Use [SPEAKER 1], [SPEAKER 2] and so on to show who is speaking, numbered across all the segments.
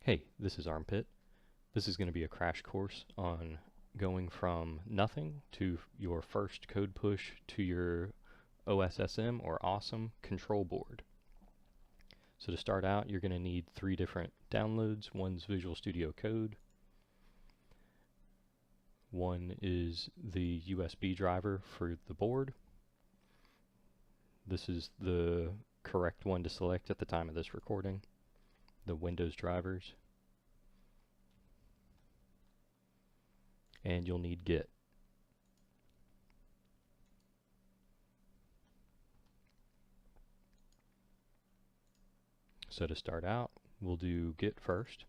[SPEAKER 1] Hey, this is Armpit. This is going to be a crash course on going from nothing to your first code push to your OSSM or OSSM Control Board. So to start out, you're going to need 3 different downloads. One's Visual Studio Code. One is the USB driver for the board. This is the correct one to select at the time of this recording. The Windows drivers. And you'll need Git. So to start out, we'll do Git first.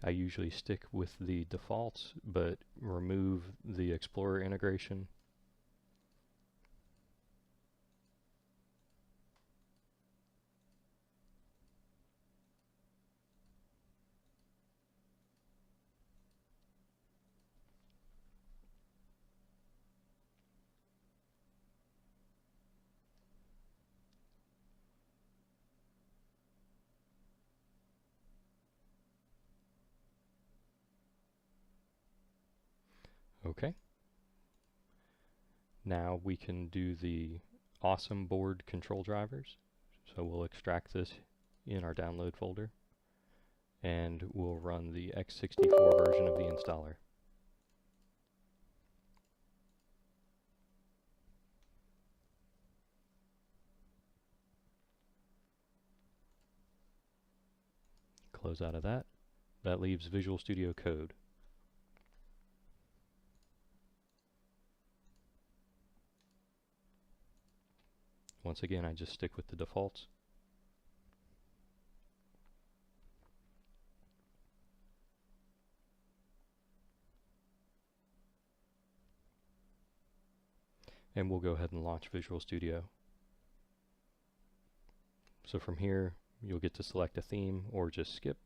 [SPEAKER 1] I usually stick with the defaults, but remove the Explorer integration. Okay. Now we can do the OSSM board control drivers. So we'll extract this in our download folder and we'll run the x64 version of the installer. Close out of that. That leaves Visual Studio Code. Once again, I just stick with the defaults. And we'll go ahead and launch Visual Studio. So from here, you'll get to select a theme or just skip.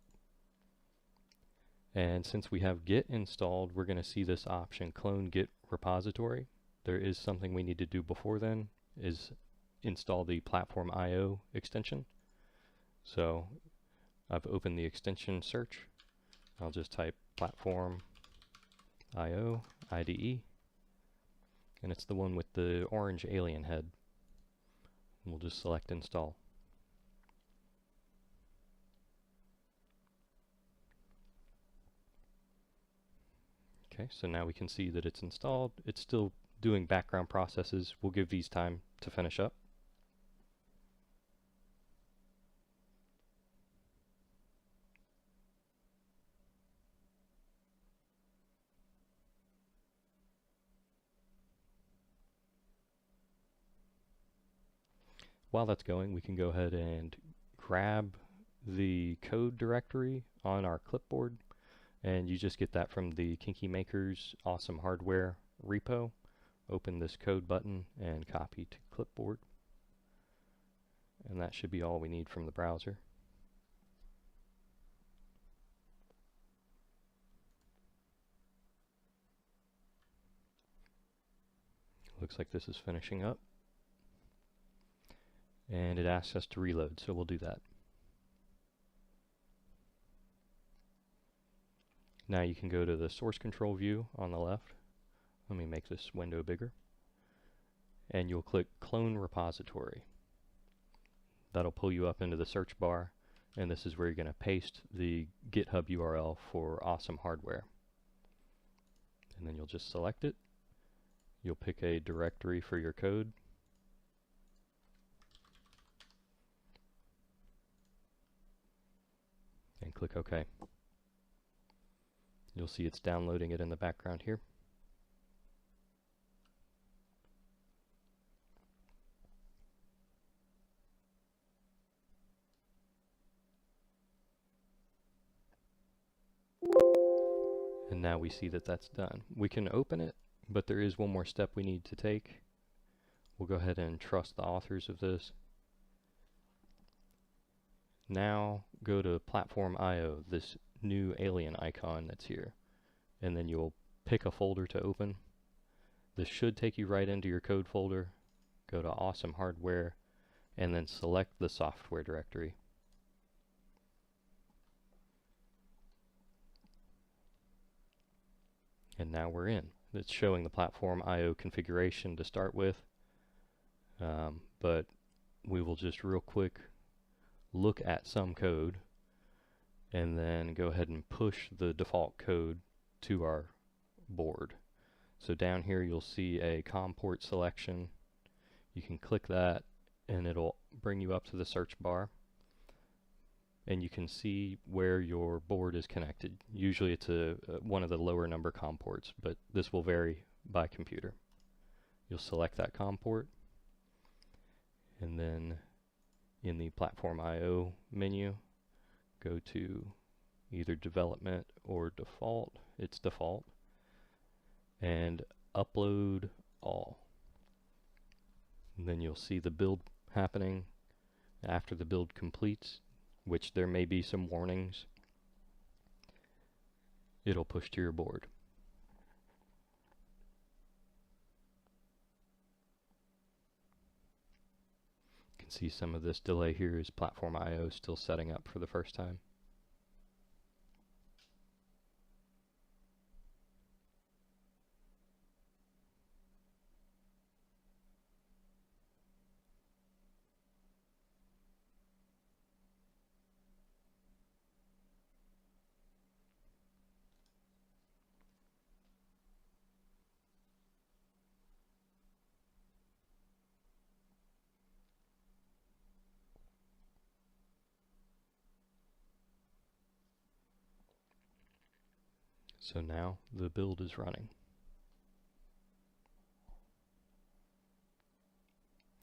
[SPEAKER 1] And since we have Git installed, we're going to see this option, Clone Git Repository. There is something we need to do before then, is install the PlatformIO extension. So I've opened the extension search. I'll just type PlatformIO IDE, and it's the one with the orange alien head. We'll just select install. Okay, so now we can see that it's installed. It's still doing background processes. We'll give these time to finish up. While that's going, we can go ahead and grab the code directory on our clipboard, and you just get that from the Kinky Makers Awesome Hardware repo. Open this code button and copy to clipboard, and that should be all we need from the browser. Looks like this is finishing up. And it asks us to reload, so we'll do that. Now you can go to the source control view on the left. Let me make this window bigger. And you'll click Clone Repository. That'll pull you up into the search bar, and this is where you're going to paste the GitHub URL for Awesome Hardware. And then you'll just select it. You'll pick a directory for your code. And click OK. You'll see it's downloading it in the background here. And now we see that that's done. We can open it, but there is one more step we need to take. We'll go ahead and trust the authors of this. Now go to PlatformIO, this new alien icon that's here, and then you'll pick a folder to open. This should take you right into your code folder. Go to Awesome Hardware, and then select the software directory. And now we're in. It's showing the PlatformIO configuration to start with, but we will just real quick look at some code and then go ahead and push the default code to our board. So down here you'll see a COM port selection. You can click that and it'll bring you up to the search bar, and you can see where your board is connected. Usually it's one of the lower number COM ports, but this will vary by computer. You'll select that COM port, and then in the PlatformIO menu, go to either development or default. It's default, and upload all. And then you'll see the build happening. After the build completes, which there may be some warnings, it'll push to your board. You can see some of this delay here is PlatformIO still setting up for the first time. So now the build is running.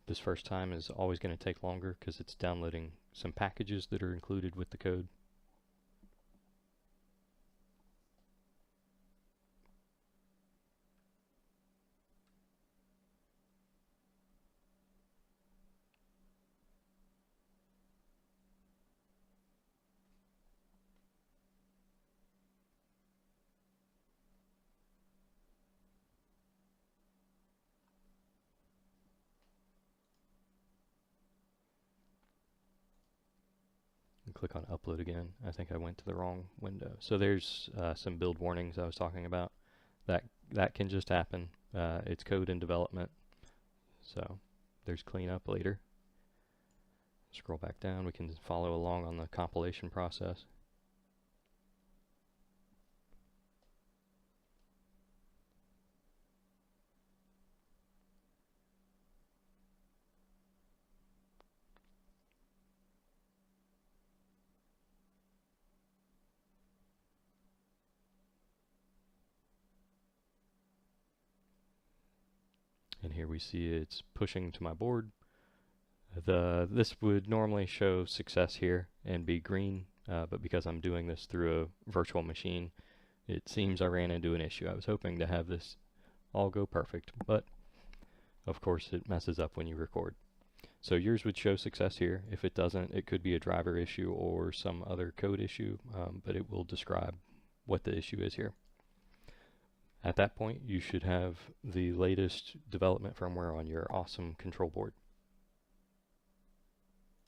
[SPEAKER 1] This first time is always going to take longer because it's downloading some packages that are included with the code. Click on upload again. I think I went to the wrong window. So there's some build warnings I was talking about. That can just happen. It's code in development, so there's cleanup later. Scroll back down. We can follow along on the compilation process. And here we see it's pushing to my board. This would normally show success here and be green, but because I'm doing this through a virtual machine, it seems I ran into an issue. I was hoping to have this all go perfect, but of course it messes up when you record. So yours would show success here. If it doesn't, it could be a driver issue or some other code issue, but it will describe what the issue is here. At that point, you should have the latest development firmware on your awesome control board.